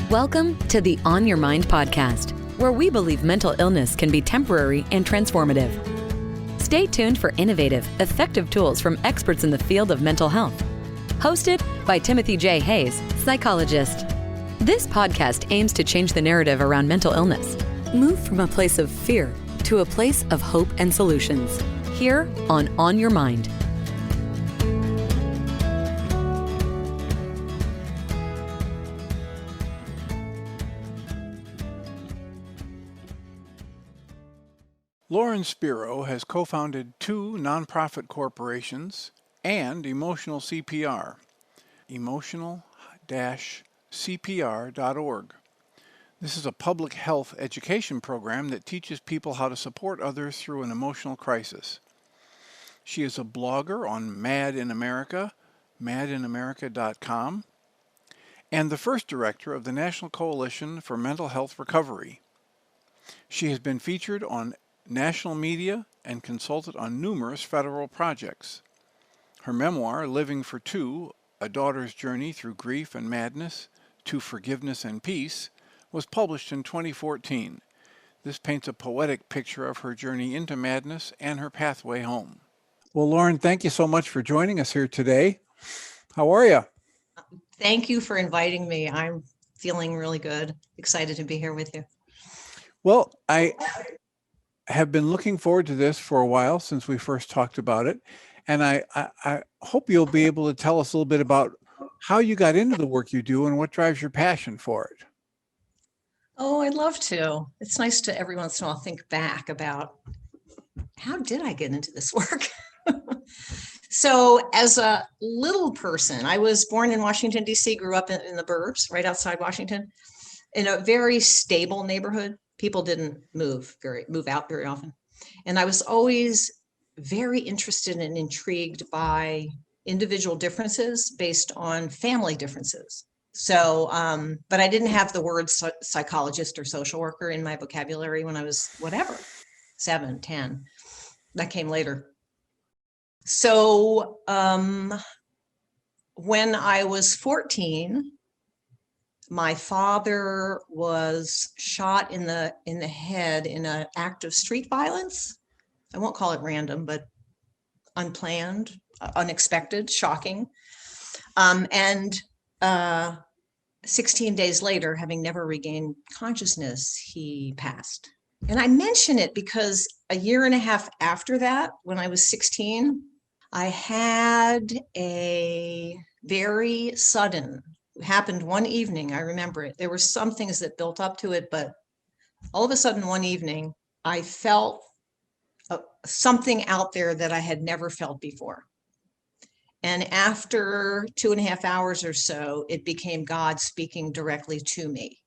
Welcome to the On Your Mind podcast, where we believe mental illness can be temporary and transformative. Stay tuned for innovative, effective tools from experts in the field of mental health. Hosted by Timothy J. Hayes, psychologist. This podcast aims to change the narrative around mental illness. Move from a place of fear to a place of hope and solutions. Here on Your Mind. Lauren Spiro has co-founded 2 nonprofit corporations and Emotional CPR, emotional-cpr.org. This is a public health education program that teaches people how to support others through an emotional crisis. She is a blogger on Mad in America, madinamerica.com, and the first director of the National Coalition for Mental Health Recovery. She has been featured on national media and consulted on numerous federal projects. Her memoir, Living for Two, A Daughter's Journey Through Grief and Madness to Forgiveness and Peace, was published in 2014. This paints a poetic picture of her journey into madness and her pathway home. Well, Lauren, thank you so much for joining us here today. How are you? Thank you for inviting me. I'm feeling really good. Excited to be here with you. Well, I have been looking forward to this for a while since we first talked about it. And I hope you'll be able to tell us a little bit about how you got into the work you do and what drives your passion for it. Oh, I'd love to. It's nice to every once in a while think back about how did I get into this work? So as a little person, I was born in Washington, D.C., grew up in the burbs right outside Washington in a very stable neighborhood. People didn't move out very often. And I was always very interested and intrigued by individual differences based on family differences. So, but I didn't have the word psychologist or social worker in my vocabulary when I was 7, 10. That came later. So when I was 14, my father was shot in the head in an act of street violence. I won't call it random, but unplanned, unexpected, shocking. And 16 days later, having never regained consciousness, he passed. And I mention it because a year and a half after that, when I was 16, I had a very sudden, happened one evening. I remember it. There were some things that built up to it, but all of a sudden one evening, I felt something out there that I had never felt before. And after 2.5 hours or so, it became God speaking directly to me.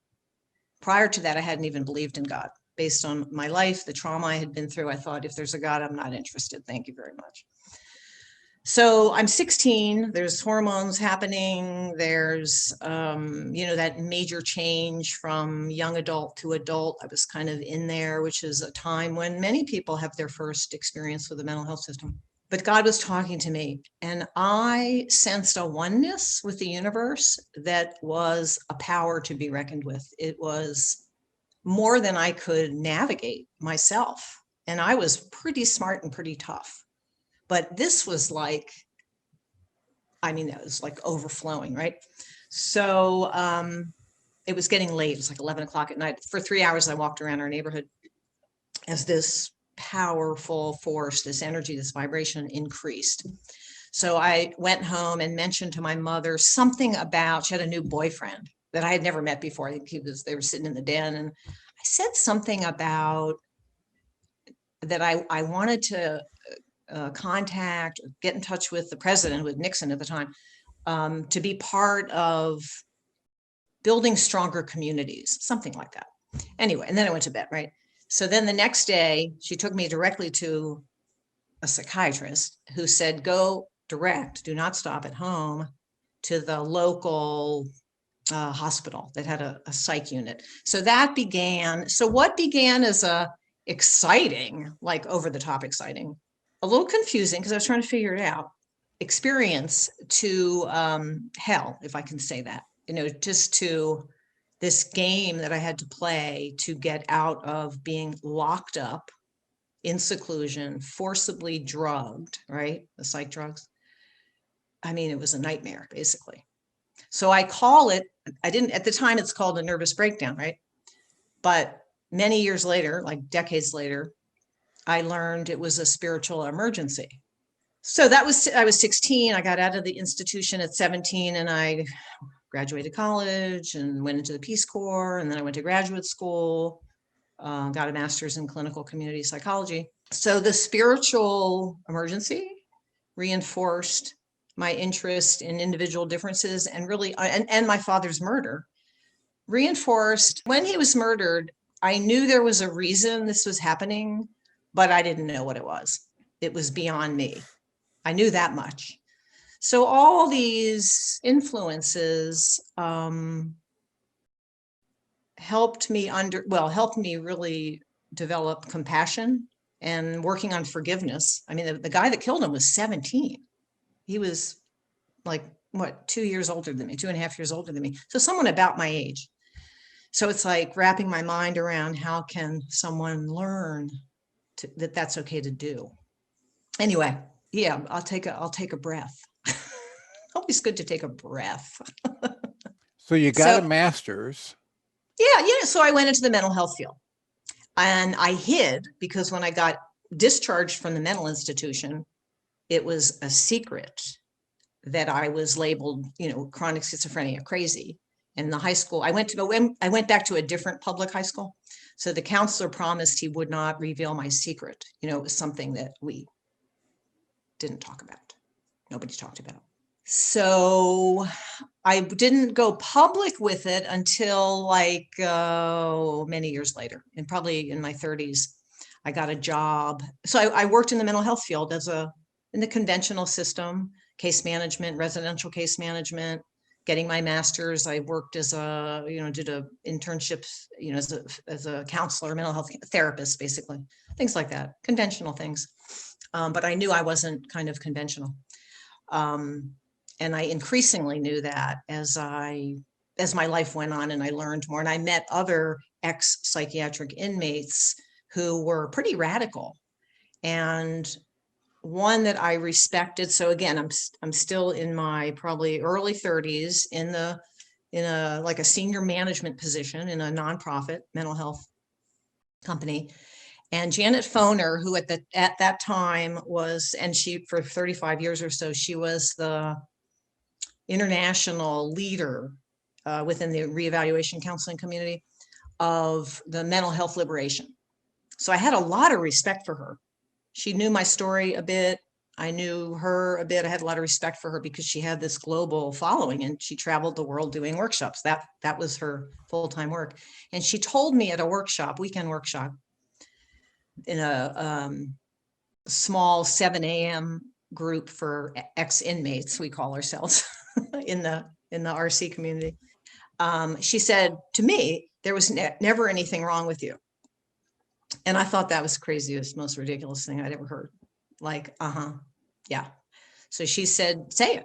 Prior to that, I hadn't even believed in God. Based on my life, the trauma I had been through, I thought, if there's a God, I'm not interested. Thank you very much. So I'm 16, there's hormones happening. There's, that major change from young adult to adult. I was kind of in there, which is a time when many people have their first experience with the mental health system. But God was talking to me, and I sensed a oneness with the universe that was a power to be reckoned with. It was more than I could navigate myself. And I was pretty smart and pretty tough. But this was it was like overflowing, right? So it was getting late. It was like 11 o'clock at night. For 3 hours, I walked around our neighborhood as this powerful force, this energy, this vibration increased. So I went home and mentioned to my mother something about, she had a new boyfriend that I had never met before. I think they were sitting in the den. And I said something about that I wanted to contact or get in touch with the president, with Nixon at the time, to be part of building stronger communities, something like that. Anyway, and then I went to bed, right? So then the next day, she took me directly to a psychiatrist who said, go direct, do not stop at home, to the local hospital that had a psych unit. So that began, what began as a exciting, like over the top exciting, a little confusing because I was trying to figure it out, experience to hell, if I can say that, just to this game that I had to play to get out of being locked up in seclusion, forcibly drugged, right? The psych drugs. I mean, it was a nightmare, basically. So I call it, I didn't, at the time it's called a nervous breakdown, right? But many years later, like decades later, I learned it was a spiritual emergency. So I was 16. I got out of the institution at 17 and I graduated college and went into the Peace Corps. And then I went to graduate school, got a master's in clinical community psychology. So the spiritual emergency reinforced my interest in individual differences and really, and my father's murder reinforced. When he was murdered, I knew there was a reason this was happening, but I didn't know what it was. It was beyond me. I knew that much. So all these influences helped me really develop compassion and working on forgiveness. I mean, the guy that killed him was 17. He was like, what, 2 years older than me, 2.5 years older than me. So someone about my age. So it's like wrapping my mind around how can someone learn that that's okay to do. Anyway, yeah, I'll take a breath. Always good to take a breath. So you got a master's. Yeah. So I went into the mental health field and I hid because when I got discharged from the mental institution, it was a secret that I was labeled, chronic schizophrenia, crazy. In the high school, I went back to a different public high school. So the counselor promised he would not reveal my secret. It was something that we didn't talk about. Nobody talked about. So I didn't go public with it until many years later, and probably in my 30s, I got a job. So I worked in the mental health field in the conventional system, case management, residential case management, getting my master's. I worked did internships, as a counselor, mental health therapist, basically, things like that, conventional things. But I knew I wasn't kind of conventional. And I increasingly knew that as my life went on and I learned more and I met other ex-psychiatric inmates who were pretty radical. And one that I respected. So again, I'm still in my probably early 30s in a senior management position in a nonprofit mental health company. And Janet Foner, who at that time was, and she for 35 years or so, she was the international leader within the reevaluation counseling community of the mental health liberation. So I had a lot of respect for her. She knew my story a bit. I knew her a bit. I had a lot of respect for her because she had this global following and she traveled the world doing workshops. That was her full-time work. And she told me at a weekend workshop, in a small 7 a.m. group for ex-inmates, we call ourselves in the RC community. She said to me, there was never anything wrong with you. And I thought that was the craziest, most ridiculous thing I'd ever heard. Like, yeah. So she said, say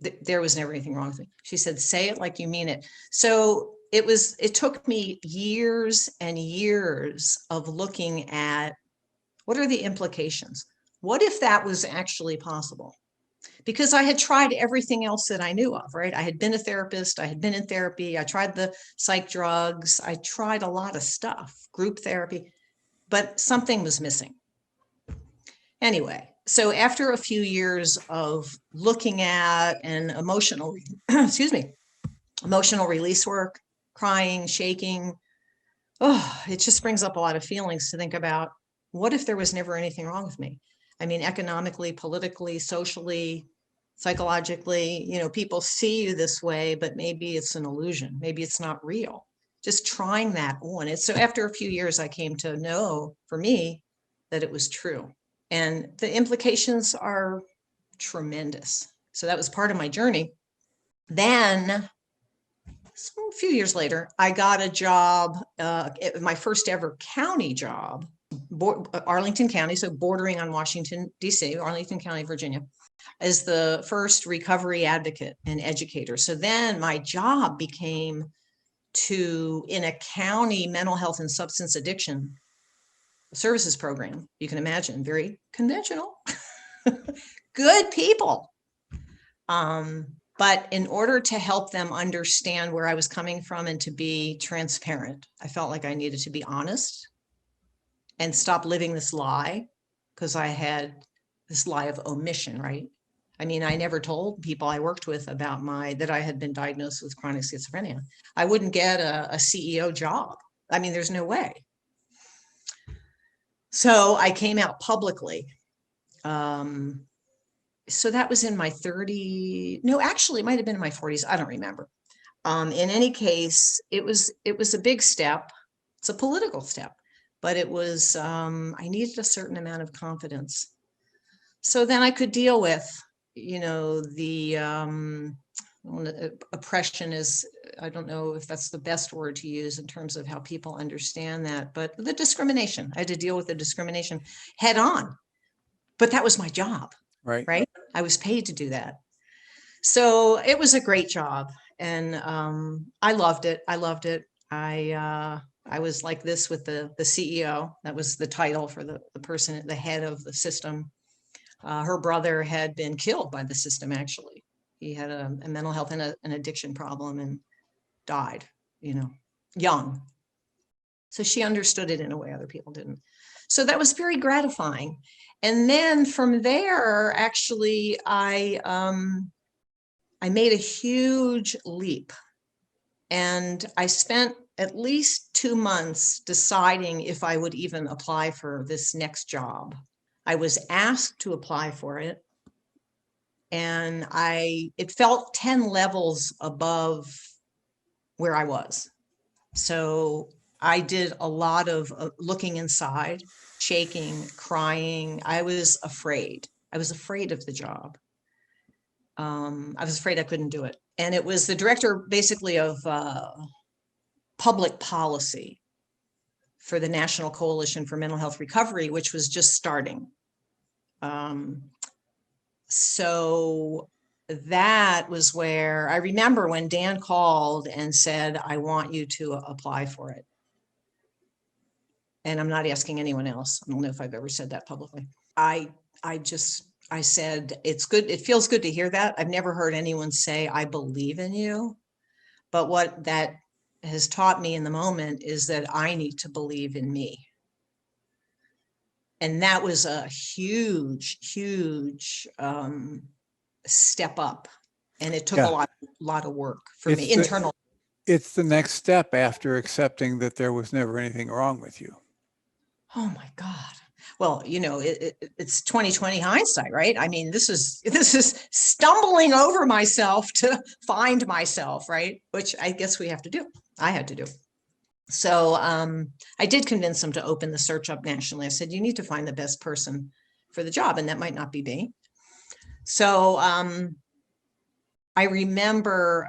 it. There was never anything wrong with me. She said, say it like you mean it. So it took me years and years of looking at what are the implications? What if that was actually possible? Because I had tried everything else that I knew of, right? I had been a therapist. I had been in therapy. I tried the psych drugs. I tried a lot of stuff, group therapy, but something was missing. Anyway, so after a few years of looking at and emotional release work, crying, shaking, it just brings up a lot of feelings to think about what if there was never anything wrong with me? I mean, economically, politically, socially, psychologically, people see you this way, but maybe it's an illusion. Maybe it's not real. Just trying that on. So after a few years, I came to know for me that it was true. And the implications are tremendous. So that was part of my journey. Then a few years later, I got a job, my first ever county job, Arlington County, so bordering on Washington, D.C., Arlington County, Virginia, as the first recovery advocate and educator. So then my job became in a county mental health and substance addiction services program. You can imagine, very conventional, good people. But in order to help them understand where I was coming from and to be transparent, I felt like I needed to be honest and stop living this lie, because I had this lie of omission, right? I mean, I never told people I worked with about that I had been diagnosed with chronic schizophrenia. I wouldn't get a CEO job. I mean, there's no way. So I came out publicly. So that was in my 30s. No, actually, it might have been in my 40s. I don't remember. In any case, it was a big step. It's a political step, but it was, I needed a certain amount of confidence. So then I could deal with, the oppression is, I don't know if that's the best word to use in terms of how people understand that, but the discrimination. I had to deal with the discrimination head on, but that was my job. Right. I was paid to do that. So it was a great job. And I loved it. I was like this with the CEO. That was the title for the person at the head of the system. Her brother had been killed by the system, actually. He had a mental health and an addiction problem and died, young. So she understood it in a way other people didn't. So that was very gratifying. And then from there, actually, I made a huge leap. And I spent at least 2 months deciding if I would even apply for this next job. I was asked to apply for it. And it felt 10 levels above where I was. So I did a lot of looking inside, shaking, crying. I was afraid. I was afraid of the job. I was afraid I couldn't do it. And it was the director basically of public policy for the National Coalition for Mental Health Recovery, which was just starting. So that was where I remember when Dan called and said, I want you to apply for it. And I'm not asking anyone else. I don't know if I've ever said that publicly. I said, it's good. It feels good to hear that. I've never heard anyone say, I believe in you. But what that has taught me in the moment is that I need to believe in me. And that was a huge, huge step up. And it took a lot of work for me, internal. It's the next step after accepting that there was never anything wrong with you. Oh my God. Well, it's 2020 hindsight, right? I mean, this is stumbling over myself to find myself, right? Which I guess we have to do. I had to do. So I did convince them to open the search up nationally. I said, you need to find the best person for the job, and that might not be me. So I remember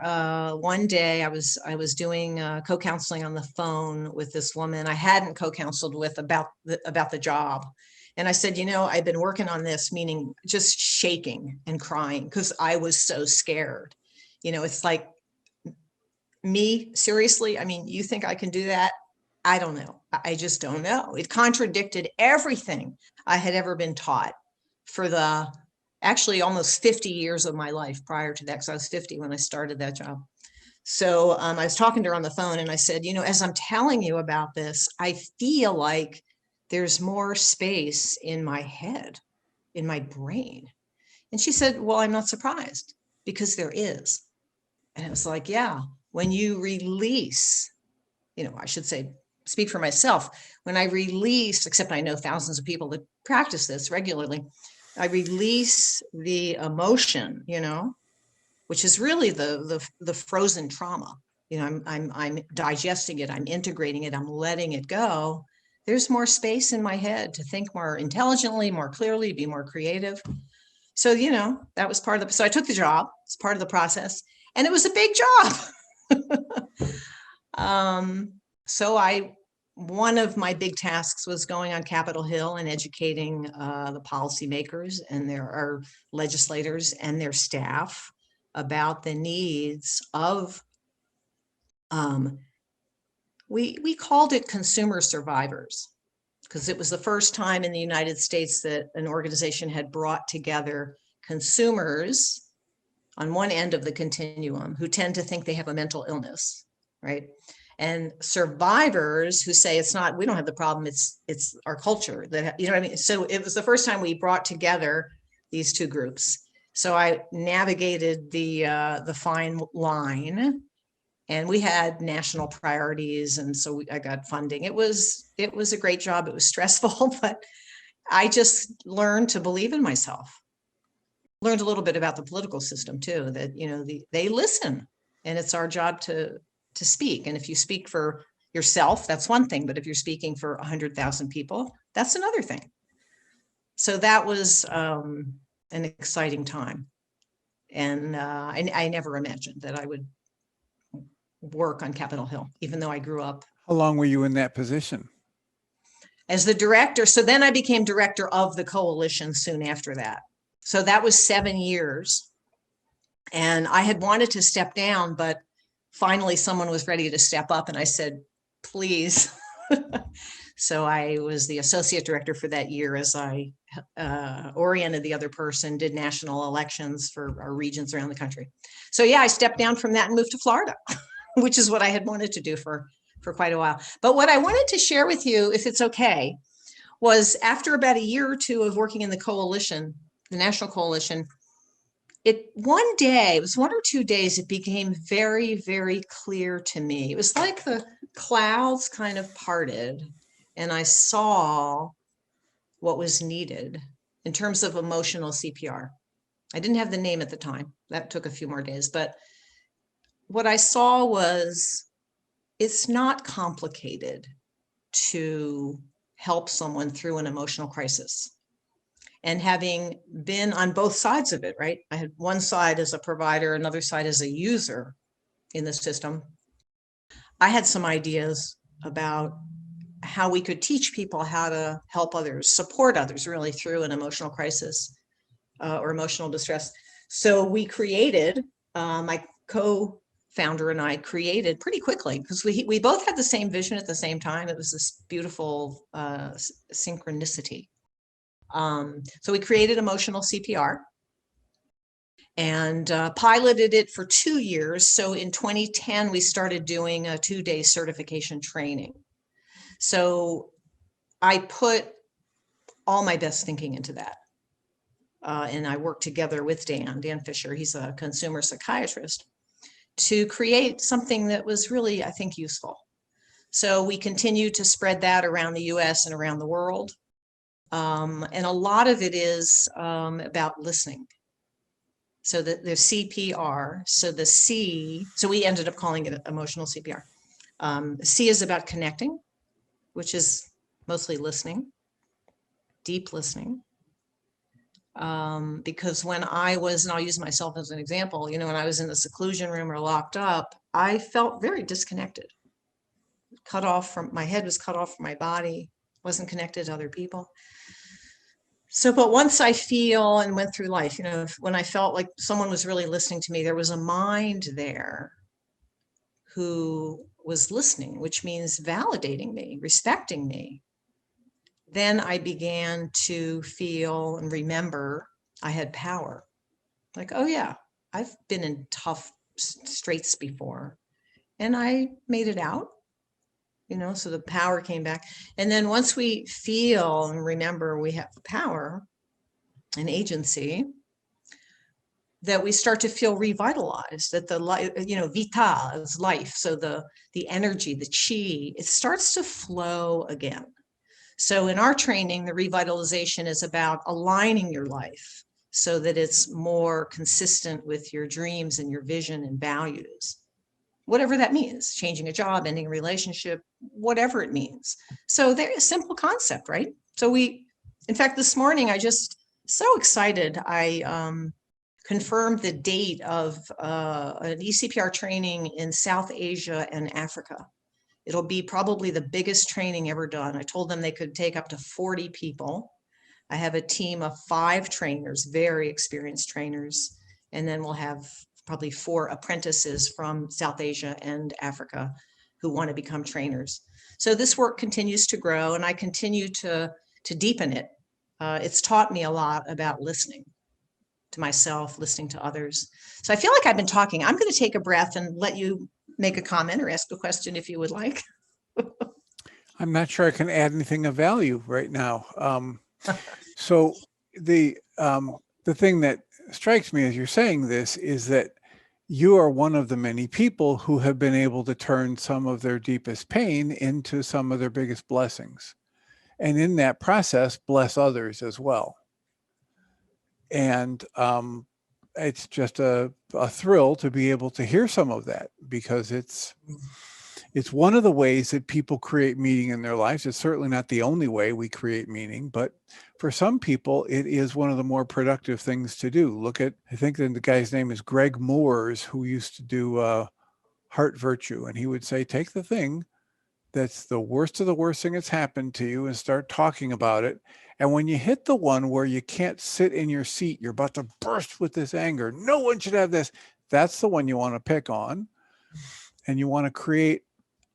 one day I was doing co-counseling on the phone with this woman I hadn't co-counseled with about the job. And I said, I've been working on this, meaning just shaking and crying because I was so scared. It's like, me, seriously? I mean, you think I can do that? I don't know. I just don't know. It contradicted everything I had ever been taught for the actually almost 50 years of my life prior to that, because I was 50 when I started that job. So I was talking to her on the phone and I said, as I'm telling you about this, I feel like there's more space in my head, in my brain. And she said, well, I'm not surprised, because there is. And it was like, yeah, when you release, I should say, speak for myself, when I release, except I know thousands of people that practice this regularly, I release the emotion, which is really the frozen trauma. I'm digesting it, I'm integrating it, I'm letting it go. There's more space in my head to think more intelligently, more clearly, be more creative. So, that was part of so I took the job. It's part of the process, and it was a big job. So one of my big tasks was going on Capitol Hill and educating the policymakers and our legislators and their staff about the needs of We called it consumer survivors because it was the first time in the United States that an organization had brought together consumers on one end of the continuum who tend to think they have a mental illness, right? And survivors who say it's not, we don't have the problem, it's our culture that, you know what I mean? So it was the first time we brought together these two groups. So I navigated the fine line, and we had national priorities, and so I got funding. It was a great job. It was stressful, but I just learned to believe in myself. Learned a little bit about the political system too, that, you know, they listen, and it's our job to speak. And if you speak for yourself, that's one thing, but if you're speaking for 100,000 people, that's another thing. So that was an exciting time. And I never imagined that I would work on Capitol Hill, even though I grew up. How long were you in that position? As the director. So then I became director of the coalition soon after that. So that was 7 years. And I had wanted to step down, but finally someone was ready to step up. And I said, please. So I was the associate director for that year as I oriented the other person, did national elections for our regions around the country. So yeah, I stepped down from that and moved to Florida, which is what I had wanted to do for quite a while. But what I wanted to share with you, if it's okay, was after about a year or two of working in the coalition, the national coalition, one day, it was 1 or 2 days, it became very, very clear to me. It was like the clouds kind of parted, and I saw what was needed in terms of emotional CPR. I didn't have the name at the time. That took a few more days. But what I saw was it's not complicated to help someone through an emotional crisis. And having been on both sides of it, right? I had one side as a provider, another side as a user in the system. I had some ideas about how we could teach people how to help others, support others really through an emotional crisis or emotional distress. So we created, my co-founder and I created pretty quickly, because we both had the same vision at the same time. It was this beautiful synchronicity. So we created emotional CPR and piloted it for 2 years. So in 2010, we started doing a 2-day certification training. So I put all my best thinking into that. And I worked together with Dan Fisher, he's a consumer psychiatrist, to create something that was really, I think, useful. So we continued to spread that around the US and around the world. And a lot of it is about listening. So the CPR, so the C, so we ended up calling it emotional CPR. C is about connecting, which is mostly listening, deep listening. Because when I was, and I'll use myself as an example, you know, when I was in the seclusion room or locked up, I felt very disconnected, cut off from, my head was cut off from my body, wasn't connected to other people. So, but once I feel and went through life, you know, when I felt like someone was really listening to me, there was a mind there who was listening, which means validating me, respecting me. Then I began to feel and remember I had power. Like, oh yeah, I've been in tough straits before and I made it out, you know, so the power came back. And then once we feel and remember we have the power and agency, that we start to feel revitalized, that the life, you know, vita is life. So the energy, the chi, it starts to flow again. So in our training, the revitalization is about aligning your life so that it's more consistent with your dreams and your vision and values, whatever that means, changing a job, ending a relationship, whatever it means. So there's a simple concept, right? So in fact, this morning, I just so excited. I confirmed the date of an eCPR training in South Asia and Africa. It'll be probably the biggest training ever done. I told them they could take up to 40 people. I have a team of 5 trainers, very experienced trainers, and then we'll have probably 4 apprentices from South Asia and Africa who want to become trainers. So this work continues to grow, and I continue to deepen it. It's taught me a lot about listening to myself, listening to others. So I feel like I've been talking. I'm going to take a breath and let you make a comment or ask a question if you would like. I'm not sure I can add anything of value right now. So the thing that strikes me as you're saying this is that you are one of the many people who have been able to turn some of their deepest pain into some of their biggest blessings. And in that process, bless others as well. And it's just a thrill to be able to hear some of that, because it's one of the ways that people create meaning in their lives. It's certainly not the only way we create meaning, but for some people, it is one of the more productive things to do. Look at, I think the guy's name is Greg Moores, who used to do Heart Virtue. And he would say, take the thing that's the worst of the worst thing that's happened to you and start talking about it. And when you hit the one where you can't sit in your seat, you're about to burst with this anger. No one should have this. That's the one you want to pick on. And you want to create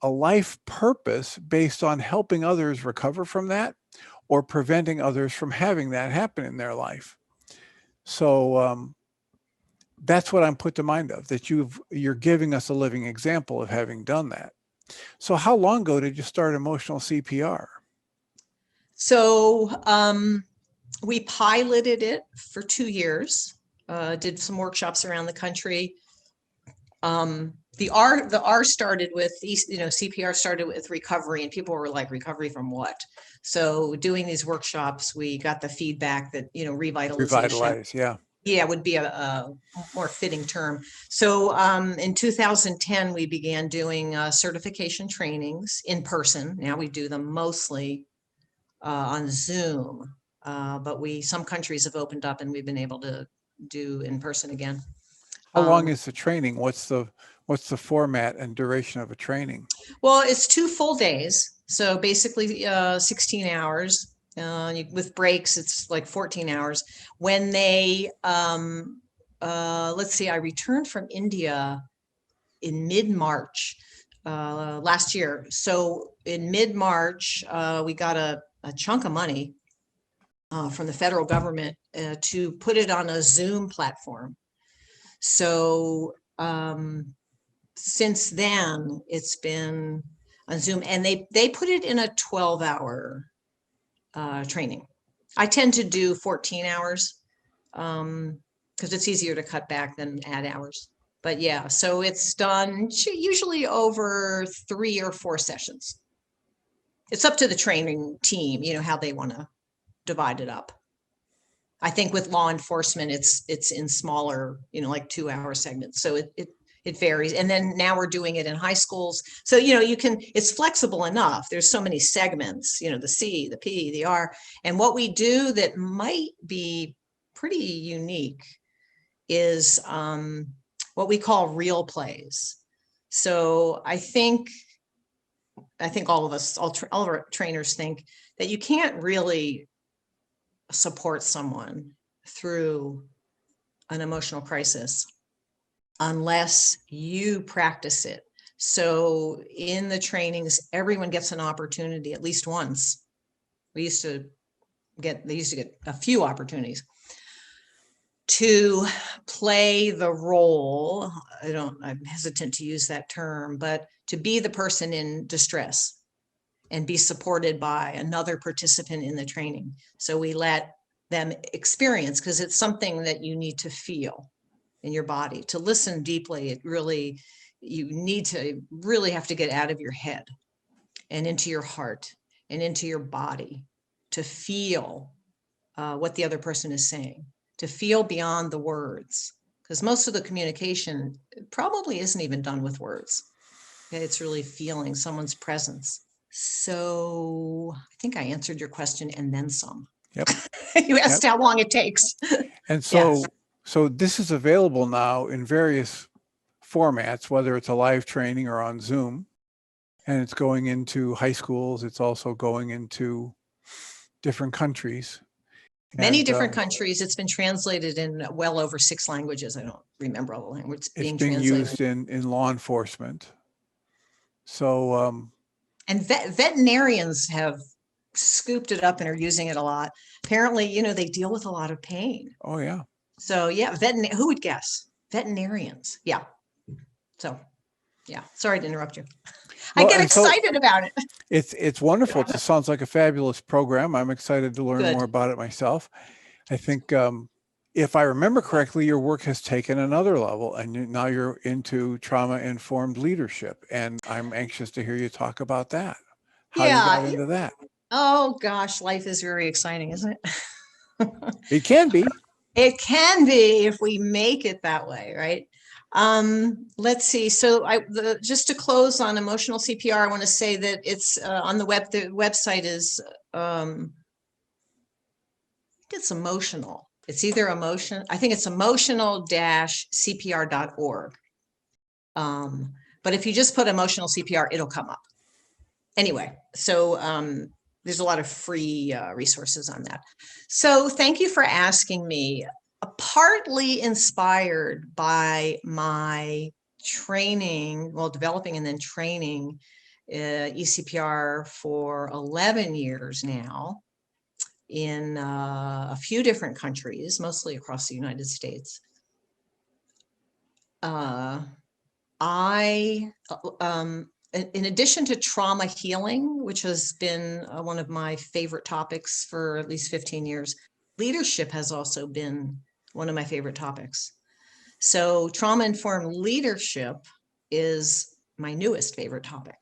a life purpose based on helping others recover from that, or preventing others from having that happen in their life. So that's what I'm put to mind of, that you're giving us a living example of having done that. So how long ago did you start emotional CPR? So we piloted it for 2 years, did some workshops around the country. The R started with, CPR started with recovery, and people were like, recovery from what? So doing these workshops, we got the feedback that, revitalization. Revitalize, yeah. Yeah, would be a more fitting term. So in 2010, we began doing certification trainings in person. Now we do them mostly on Zoom, but some countries have opened up and we've been able to do in person again. How long is the training? What's the format and duration of a training? Well, it's 2 full days. So basically 16 hours. With breaks, it's like 14 hours. When they, let's see, I returned from India in mid-March last year. So in mid-March, we got a chunk of money from the federal government to put it on a Zoom platform. So since then, it's been on Zoom, and they put it in a 12-hour training. I tend to do 14 hours because it's easier to cut back than add hours. But yeah, so it's done usually over 3 or 4 sessions. It's up to the training team, how they want to divide it up. I think with law enforcement, it's in smaller, like 2-hour segments. So it varies. And then now we're doing it in high schools. So, it's flexible enough. There's so many segments, the C, the P, the R. And what we do that might be pretty unique is what we call real plays. So I think all of us, all of our trainers think that you can't really support someone through an emotional crisis unless you practice it. So in the trainings, everyone gets an opportunity at least once. They used to get a few opportunities to play the role. I'm hesitant to use that term, but to be the person in distress and be supported by another participant in the training. So we let them experience, because it's something that you need to feel in your body. To listen deeply, you need to really have to get out of your head and into your heart and into your body to feel what the other person is saying, to feel beyond the words, because most of the communication probably isn't even done with words. Okay? It's really feeling someone's presence. So I think I answered your question and then some. Yep. You asked how long it takes. And so this is available now in various formats, whether it's a live training or on Zoom, and it's going into high schools. It's also going into different countries. Many different countries. It's been translated in well over 6 languages. I don't remember all the languages being translated. It's being used in law enforcement. So, And veterinarians have scooped it up and are using it a lot. Apparently, they deal with a lot of pain. oh yeah. So yeah, who would guess? Veterinarians. Yeah. So yeah, sorry to interrupt you. I Well, get and so excited about it. it's wonderful. It sounds like a fabulous program. I'm excited to learn Good. more about it myself. I think, if I remember correctly, your work has taken another level, and now you're into trauma-informed leadership, and I'm anxious to hear you talk about that. How you got Yeah. into that? Oh gosh, life is very exciting, isn't it? It can be. It can be if we make it that way, right? Let's see. So just to close on emotional CPR, I want to say that it's on the website is it's emotional. It's either emotion. I think it's emotional-cpr.org. But if you just put emotional CPR, it'll come up. Anyway, so there's a lot of free resources on that. So thank you for asking me. Partly inspired by my training, developing and then training ECPR for 11 years now in a few different countries, mostly across the United States. In addition to trauma healing, which has been one of my favorite topics for at least 15 years, leadership has also been one of my favorite topics. So trauma-informed leadership is my newest favorite topic.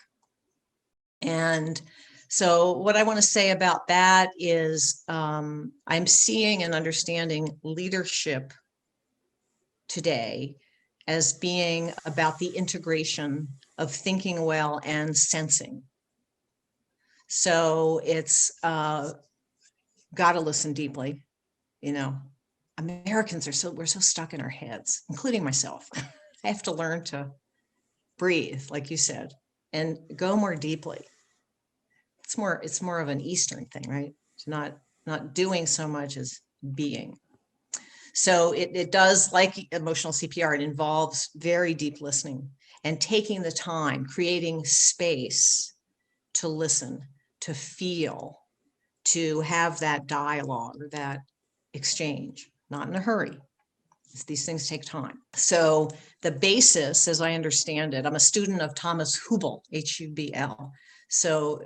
And so what I want to say about that is I'm seeing and understanding leadership today as being about the integration of thinking well and sensing. So it's got to listen deeply. Americans we're so stuck in our heads, including myself. I have to learn to breathe, like you said, and go more deeply. It's more of an Eastern thing, right? It's not doing so much as being. So it does, like emotional CPR, it involves very deep listening and taking the time, creating space to listen, to feel, to have that dialogue or that exchange, not in a hurry. These things take time. So the basis, as I understand it, I'm a student of Thomas Hubel, Hubl. So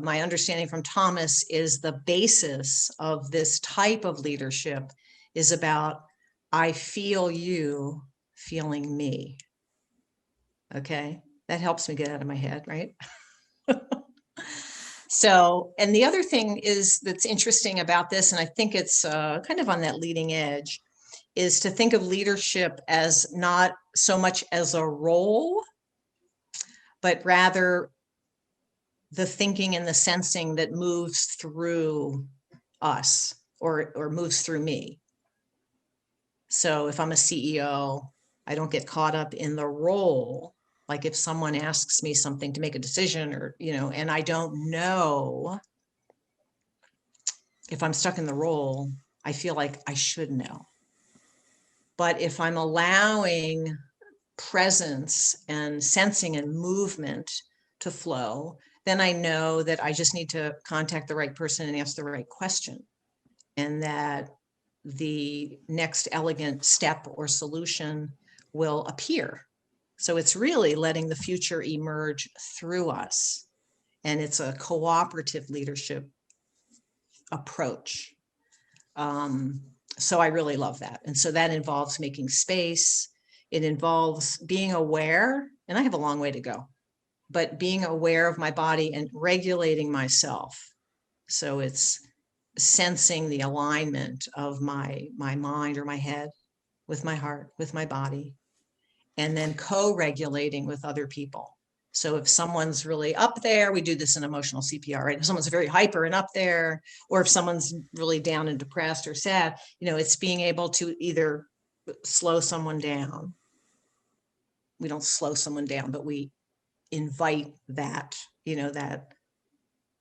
my understanding from Thomas is the basis of this type of leadership is about, I feel you feeling me. Okay, that helps me get out of my head, right? So, and the other thing is that's interesting about this, and I think it's kind of on that leading edge, is to think of leadership as not so much as a role, but rather the thinking and the sensing that moves through us or moves through me. So if I'm a CEO, I don't get caught up in the role. Like if someone asks me something to make a decision or, and I don't know, if I'm stuck in the role, I feel like I should know. But if I'm allowing presence and sensing and movement to flow, then I know that I just need to contact the right person and ask the right question, and that the next elegant step or solution will appear. So it's really letting the future emerge through us. And it's a cooperative leadership approach. So I really love that. And so that involves making space. It involves being aware, and I have a long way to go, but being aware of my body and regulating myself. So it's sensing the alignment of my mind or my head with my heart, with my body, and then co-regulating with other people. So if someone's really up there, we do this in emotional CPR, right? If someone's very hyper and up there, or if someone's really down and depressed or sad, it's being able to either slow someone down. We don't slow someone down, but we invite that, that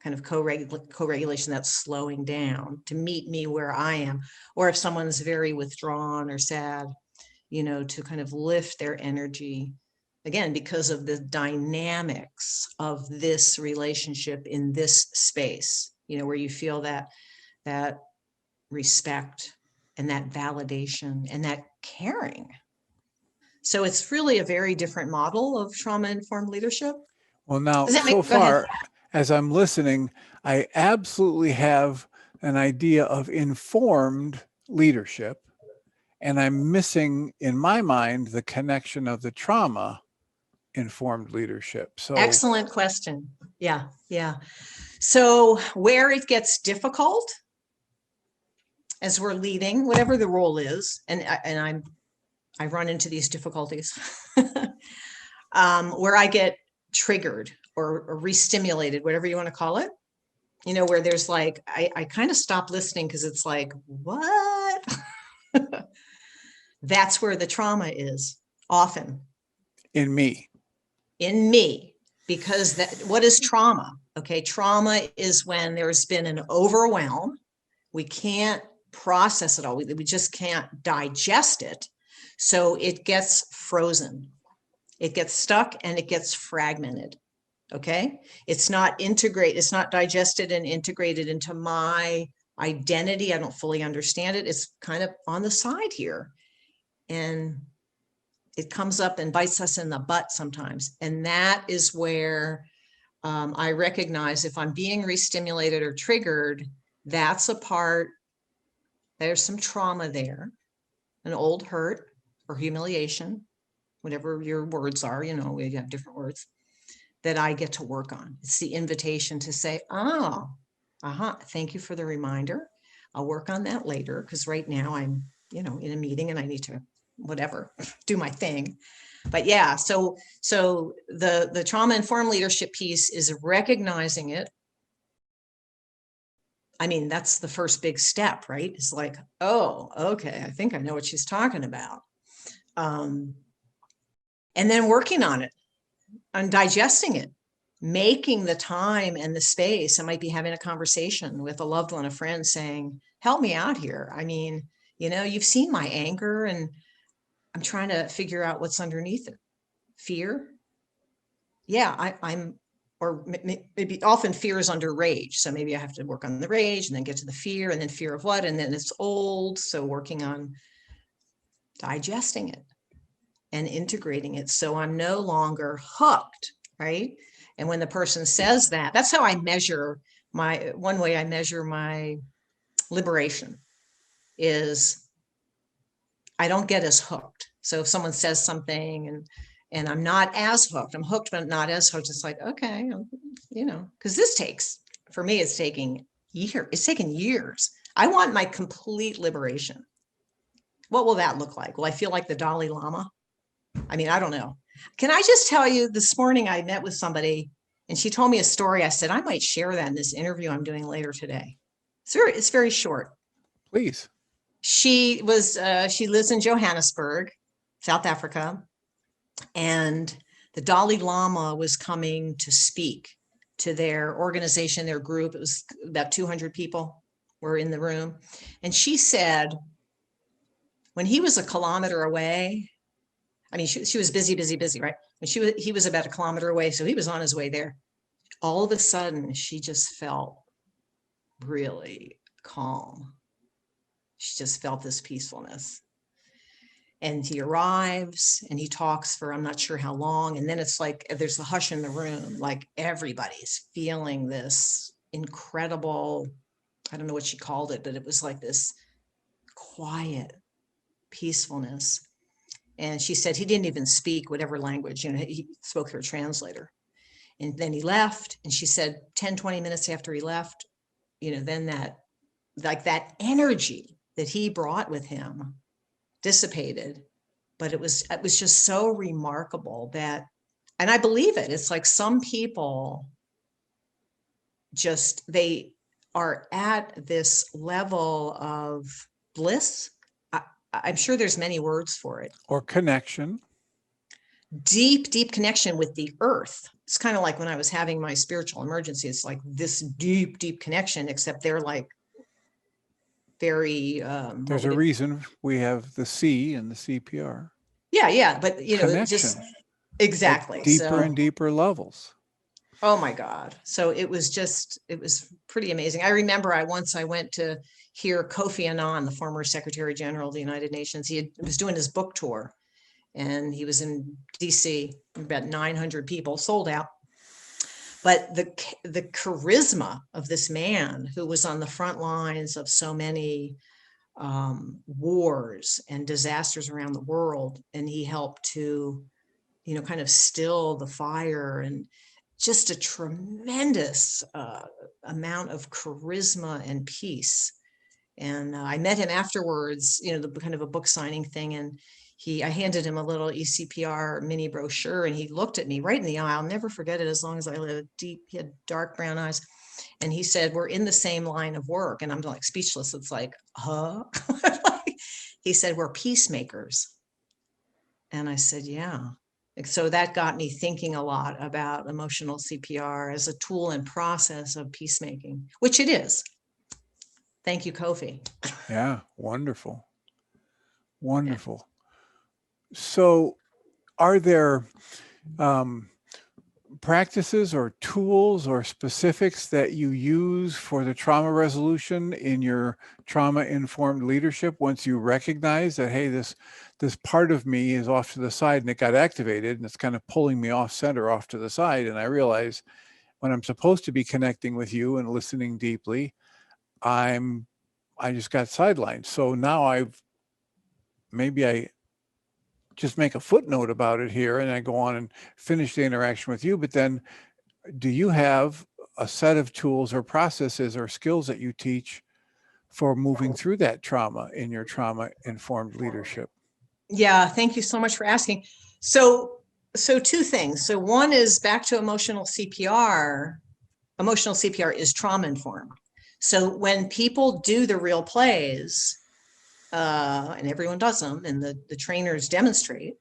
kind of co-regulation, that slowing down to meet me where I am. Or if someone's very withdrawn or sad, to kind of lift their energy again, because of the dynamics of this relationship in this space, where you feel that respect and that validation and that caring. So it's really a very different model of trauma-informed leadership. Well, now, Go so ahead. far, as I'm listening, I absolutely have an idea of informed leadership, and I'm missing, in my mind, the connection of the trauma-informed leadership. So, Excellent question. Yeah. So where it gets difficult as we're leading, whatever the role is, and I run into these difficulties, where I get triggered or re-stimulated, whatever you want to call it, where there's like, I kind of stop listening because it's like, what? That's where the trauma is often. in me. Because what is trauma? Okay, trauma is when there's been an overwhelm. We can't process it all. We just can't digest it. So it gets frozen. It gets stuck and it gets fragmented. Okay. It's not integrated. It's not digested and integrated into my identity. I don't fully understand it. It's kind of on the side here. And it comes up and bites us in the butt sometimes. And that is where I recognize if I'm being re-stimulated or triggered, that's a part, there's some trauma there, an old hurt or humiliation, whatever your words are, we have different words that I get to work on. It's the invitation to say, thank you for the reminder. I'll work on that later because right now I'm, in a meeting and I need to do my thing. But yeah, so the trauma-informed leadership piece is recognizing it. I mean, that's the first big step, right? It's like, oh, okay, I think I know what she's talking about. And then working on it, on digesting it, making the time and the space. I might be having a conversation with a loved one, a friend saying, help me out here. I mean, you've seen my anger and I'm trying to figure out what's underneath it. Fear. Yeah, or maybe often fear is under rage. So maybe I have to work on the rage and then get to the fear and then fear of what? And then it's old. So working on digesting it and integrating it. So I'm no longer hooked, right? And when the person says that, that's how I measure one way I measure my liberation is I don't get as hooked. So if someone says something and I'm not as hooked, I'm hooked, but not as hooked. It's like, okay, because for me, it's taking years. It's taken years. I want my complete liberation. What will that look like? Will I feel like the Dalai Lama? I mean, I don't know. Can I just tell you, this morning I met with somebody and she told me a story. I said, I might share that in this interview I'm doing later today. It's very short. Please. She lives in Johannesburg, South Africa, and the Dalai Lama was coming to speak to their organization, their group. It was about 200 people were in the room. And she said, when he was a kilometer away, I mean, she was busy, right? And he was about a kilometer away. So he was on his way there. All of a sudden, she just felt really calm. She just felt this peacefulness. And he arrives and he talks for, I'm not sure how long. And then it's like, there's the hush in the room, like everybody's feeling this incredible, I don't know what she called it, but it was like this quiet peacefulness. And she said he didn't even speak whatever language, he spoke through a translator. And then he left. And she said 10, 20 minutes after he left, then that energy that he brought with him dissipated. But it was just so remarkable that, and I believe it, it's like some people they are at this level of bliss. I'm sure there's many words for it. Or connection. Deep connection with the earth. It's kind of like when I was having my spiritual emergency, it's like this deep connection, except they're like very, there's a reason we have the C and the CPR. Yeah. But, connection. Exactly. Deeper So, and deeper levels. oh my God. So it was pretty amazing. I remember I went to hear Kofi Annan, the former Secretary General of the United Nations. Was doing his book tour, and he was in DC, about 900 people, sold out. But the charisma of this man who was on the front lines of so many wars and disasters around the world, and he helped to, kind of still the fire, and just a tremendous amount of charisma and peace. And I met him afterwards, the kind of a book signing thing, and I handed him a little ECPR mini brochure, and he looked at me right in the eye. I'll never forget it as long as I live. He had dark brown eyes, and he said, "We're in the same line of work." And I'm like speechless. It's like, huh? He said, "We're peacemakers." And I said, "Yeah." So that got me thinking a lot about emotional CPR as a tool and process of peacemaking, which it is. Thank you, Kofi. Yeah, wonderful. Wonderful. So, are there practices or tools or specifics that you use for the trauma resolution in your trauma-informed leadership once you recognize that, hey, this part of me is off to the side and it got activated and it's kind of pulling me off center, off to the side, and I realize when I'm supposed to be connecting with you and listening deeply, I just got sidelined. So now maybe I just make a footnote about it here and I go on and finish the interaction with you. But then do you have a set of tools or processes or skills that you teach for moving through that trauma in your trauma-informed leadership? Yeah, thank you so much for asking. So two things. So one is back to emotional CPR. Emotional CPR is trauma informed. So when people do the real plays, and everyone does them, and the trainers demonstrate,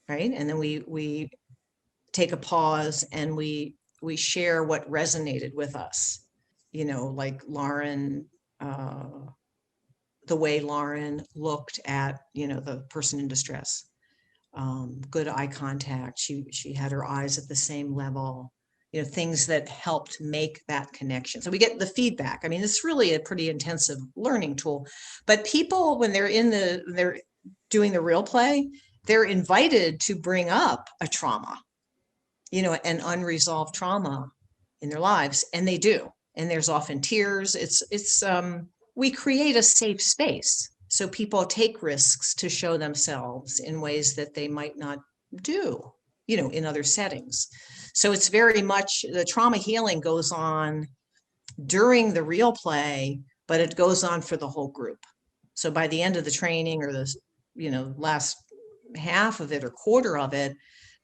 right? And then we take a pause and we share what resonated with us. Like Lauren, the way Lauren looked at the person in distress. Good eye contact. She had her eyes at the same level. Things that helped make that connection. So we get the feedback. I mean, it's really a pretty intensive learning tool. But people, when they're doing the real play, they're invited to bring up a trauma, an unresolved trauma in their lives, and they do. And there's often tears. We create a safe space so people take risks to show themselves in ways that they might not do, in other settings. So it's very much the trauma healing goes on during the real play, but it goes on for the whole group. So by the end of the training, or the last half of it or quarter of it,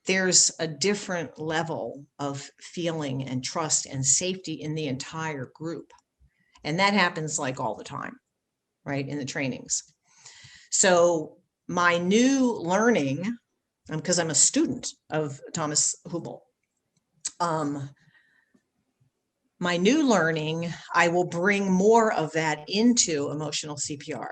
there's a different level of feeling and trust and safety in the entire group. And that happens like all the time, right, in the trainings. So my new learning, because I'm a student of Thomas Hubel, my new learning, I will bring more of that into emotional CPR.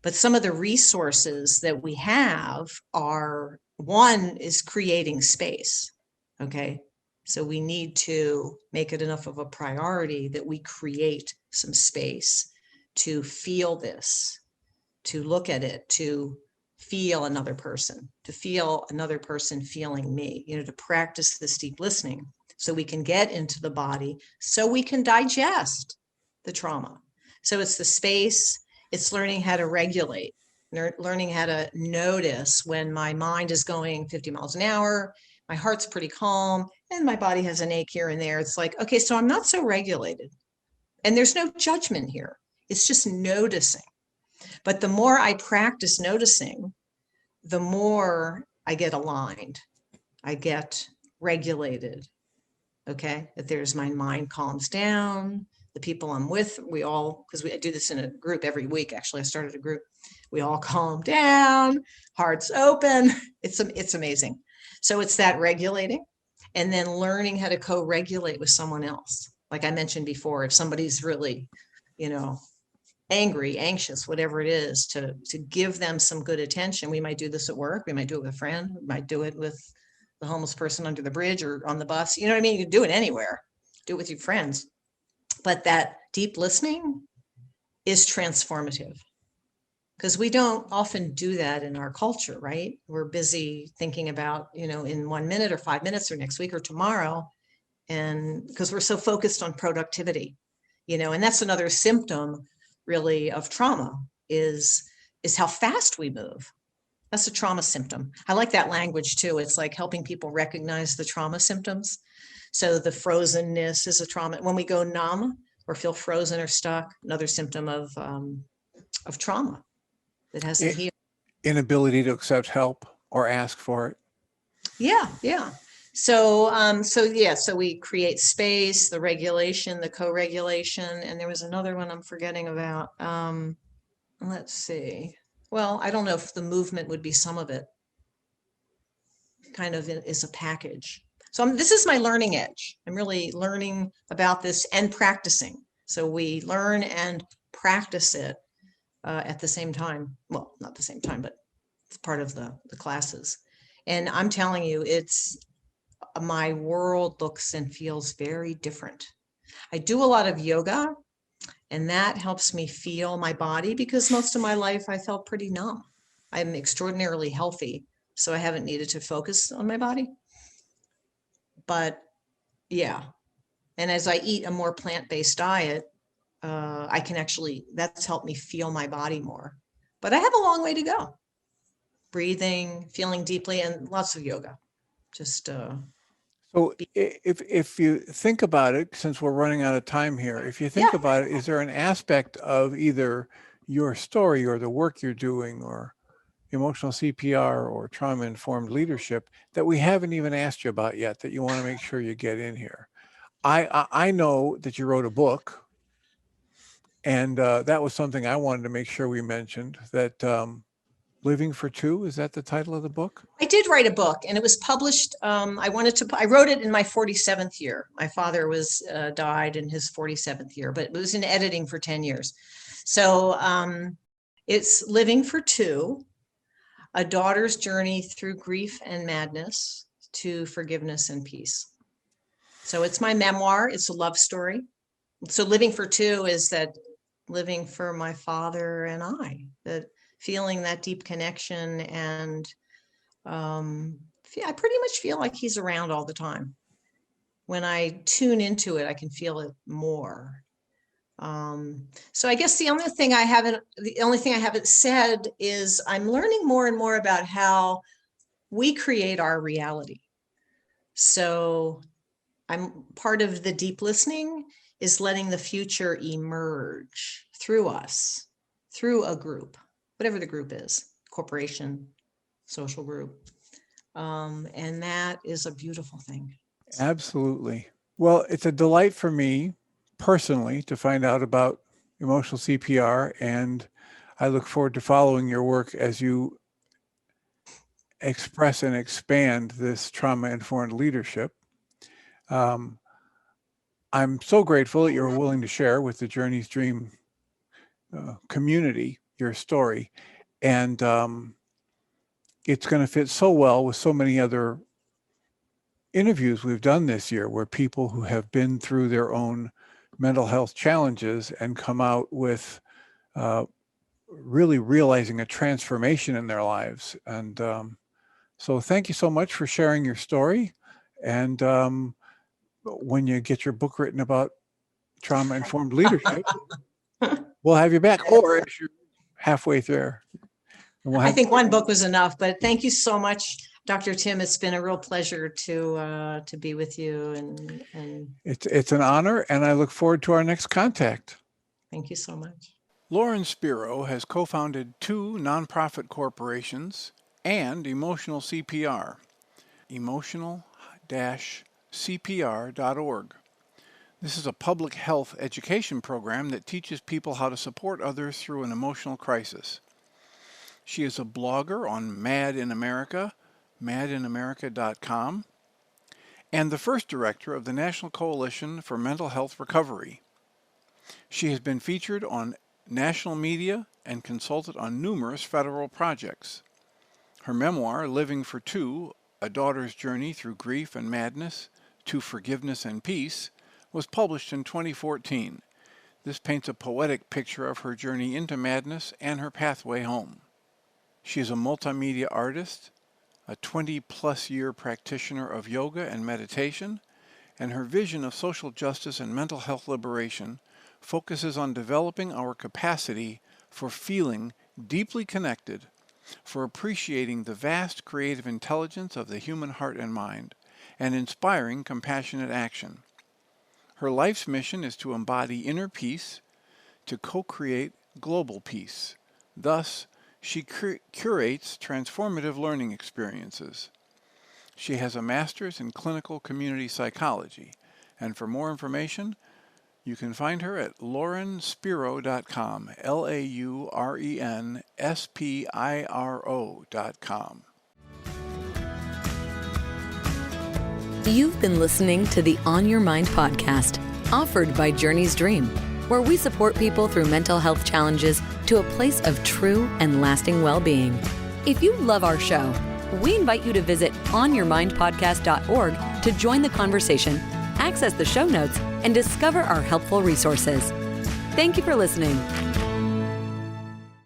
But some of the resources that we have are, one is creating space. Okay. So we need to make it enough of a priority that we create some space to feel this, to look at it, to feel another person, feeling me, to practice this deep listening so we can get into the body, so we can digest the trauma. So it's the space, it's learning how to regulate, learning how to notice when my mind is going 50 miles an hour, my heart's pretty calm, and my body has an ache here and there. It's like, okay, so I'm not so regulated. And there's no judgment here. It's just noticing. But the more I practice noticing, the more I get aligned. I get regulated. Okay. That there's my mind calms down. The people I'm with, we all, because I do this in a group every week. Actually, I started a group. We all calm down, hearts open. It's amazing. So it's that regulating, and then learning how to co-regulate with someone else. Like I mentioned before, if somebody's really, angry, anxious, whatever it is, to give them some good attention. We might do this at work. We might do it with a friend. We might do it with the homeless person under the bridge or on the bus. You know what I mean? You can do it anywhere, do it with your friends. But that deep listening is transformative, because we don't often do that in our culture, right? We're busy thinking about, in 1 minute or 5 minutes or next week or tomorrow. And because we're so focused on productivity, and that's another symptom really of trauma is how fast we move. That's a trauma symptom. I like that language too. It's like helping people recognize the trauma symptoms. So the frozenness is a trauma. When we go numb or feel frozen or stuck, another symptom of trauma that hasn't healed. Inability to accept help or ask for it. Yeah. So we create space, the regulation, the co-regulation, and there was another one I'm forgetting about. Let's see. Well, I don't know if the movement would be some of it. Kind of is a package. So this is my learning edge. I'm really learning about this and practicing. So we learn and practice it at the same time. Well, not the same time, but it's part of the classes. And I'm telling you, my world looks and feels very different. I do a lot of yoga, and that helps me feel my body, because most of my life I felt pretty numb. I'm extraordinarily healthy, so I haven't needed to focus on my body. But yeah, and as I eat a more plant-based diet, I can that's helped me feel my body more. But I have a long way to go. Breathing, feeling deeply, and lots of yoga. Just So if you think about it, since we're running out of time here, if you think about it, is there an aspect of either your story or the work you're doing or emotional CPR or trauma-informed leadership that we haven't even asked you about yet that you want to make sure you get in here? I know that you wrote a book, and that was something I wanted to make sure we mentioned, that Living for Two, is that the title of the book? I did write a book, and it was published. I wrote it in my 47th year. My father died in his 47th year, but it was in editing for 10 years. So it's Living for Two, a daughter's journey through grief and madness to forgiveness and peace. So it's my memoir. It's a love story. So Living for Two is that living for my father and that feeling that deep connection, and I pretty much feel like he's around all the time. When I tune into it, I can feel it more. So I guess the only thing I haven't said is I'm learning more and more about how we create our reality. So I'm part of the deep listening is letting the future emerge through us, through a group, whatever the group is, corporation, social group. And that is a beautiful thing. Absolutely. Well, it's a delight for me personally to find out about emotional CPR, and I look forward to following your work as you express and expand this trauma-informed leadership. I'm so grateful that you're willing to share with the Journey's Dream community your story, and it's going to fit so well with so many other interviews we've done this year, where people who have been through their own mental health challenges and come out with really realizing a transformation in their lives. And so thank you so much for sharing your story. And when you get your book written about trauma-informed leadership, we'll have you back, or if you're halfway through. I think one book was enough, but thank you so much, Dr. Tim. It's been a real pleasure to be with you, and it's an honor, and I look forward to our next contact. Thank you so much. Lauren Spiro has co-founded 2 nonprofit corporations and Emotional CPR, emotional-cpr.org. This is a public health education program that teaches people how to support others through an emotional crisis. She is a blogger on Mad in America, madinamerica.com, and the first director of the National Coalition for Mental Health Recovery. She has been featured on national media and consulted on numerous federal projects. Her memoir, Living for Two, A Daughter's Journey Through Grief and Madness to Forgiveness and Peace, was published in 2014. This paints a poetic picture of her journey into madness and her pathway home. She is a multimedia artist, a 20-plus year practitioner of yoga and meditation, and her vision of social justice and mental health liberation focuses on developing our capacity for feeling deeply connected, for appreciating the vast creative intelligence of the human heart and mind, and inspiring compassionate action. Her life's mission is to embody inner peace, to co-create global peace. Thus, she curates transformative learning experiences. She has a master's in clinical community psychology, and for more information, you can find her at laurenspiro.com, LAURENSPIRO.com. You've been listening to the On Your Mind podcast, offered by Journey's Dream, where we support people through mental health challenges to a place of true and lasting well-being. If you love our show, we invite you to visit onyourmindpodcast.org to join the conversation, access the show notes, and discover our helpful resources. Thank you for listening.